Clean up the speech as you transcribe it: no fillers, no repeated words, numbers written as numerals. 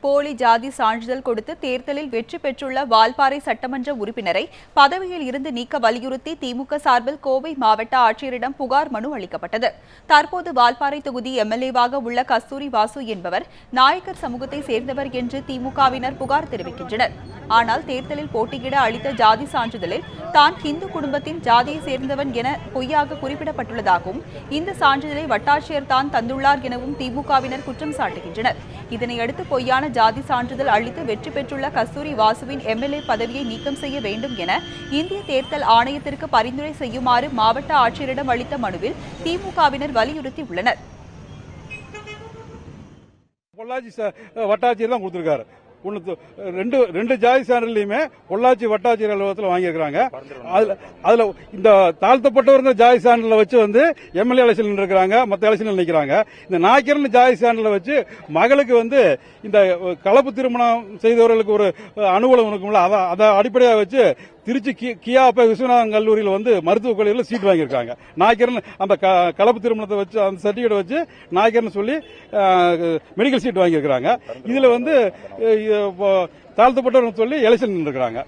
போலி ஜாதி சான்றிதழ் கொடுத்து தேர்தலில் வெற்றி பெற்றுள்ள வால்பாறை சட்டமன்ற உறுப்பினரை பதவியில் இருந்து நீக்க வலியுறுத்தி திமுக சார்பில் கோவை மாவட்ட ஆட்சியரிடம் புகார் மனு அளிக்கப்பட்டது. தற்போது வால்பாறை தொகுதி எம்எல்ஏவாக உள்ள கஸ்தூரி வாசு என்பவர் நாயக்கர் சமூகத்தை சேர்ந்தவர் என்று திமுகவினர் புகார் தெரிவிக்கின்றனர். ஆனால் தேர்தலில் போட்டியிட அளித்த ஜாதி சான்றிதழில் தான் இந்து குடும்பத்தின் ஜாதியை சேர்ந்தவன் என பொய்யாக குறிப்பிடப்பட்டுள்ளதாகவும் இந்த சான்றிதழை வட்டாட்சியர் தான் தந்துள்ளார் எனவும் திமுகவினர் குற்றம் சாட்டுகின்றனர். இதனையடுத்து பொய்யான ஜாதி சான்றிதழ் அளித்து வெற்றி பெற்றுள்ள கஸ்தூரி வாசுவின் எம்எல்ஏ பதவியை நீக்கம் செய்ய வேண்டும் என இந்திய தேர்தல் ஆணையத்திற்கு பரிந்துரை செய்யுமாறு மாவட்ட ஆட்சியரிடம் அளித்த மனுவில் திமுகவினர் வலியுறுத்தியுள்ளனர். பொள்ளாச்சி வட்டாட்சியர் தான் கொடுத்திருக்காரு. ரெண்டு ஜாதி சான்றிதழையுமே பொள்ளாச்சி வட்டாட்சியர் அலுவலகத்தில் வாங்கியிருக்காங்க. அதுல இந்த தாழ்த்தப்பட்டவர்கள் ஜாதி சான்றிதழை வச்சு எம்எல்ஏ எலெக்ஷன் நின்றுக்கிறாங்க, மற்ற எலெக்ஷன் நிற்கிறாங்க. இந்த நாய்க்கரன் ஜாதி சான்றிதழை வச்சு மகளுக்கு இந்த கலப்பு திருமணம் செய்தவர்களுக்கு ஒரு அனுகூலம் இருக்கும்ல, அதை அடிப்படையாக வச்சு திருச்சி கியாப்ப விஸ்வநாதன் கல்லூரியில் மருத்துவக் கல்லூரியில் சீட் வாங்கியிருக்காங்க. நாய்க்கரன் அந்த கலப்பு திருமணத்தை வச்சு அந்த சர்டிபிகேட் வச்சு நாய்க்கரன் சொல்லி மெடிக்கல் சீட் வாங்கியிருக்கிறாங்க. இதுல தாழ்த்தப்பட்டவர்கள் சொல்லி எலெக்ஷன் நின்றுக்கிறாங்க.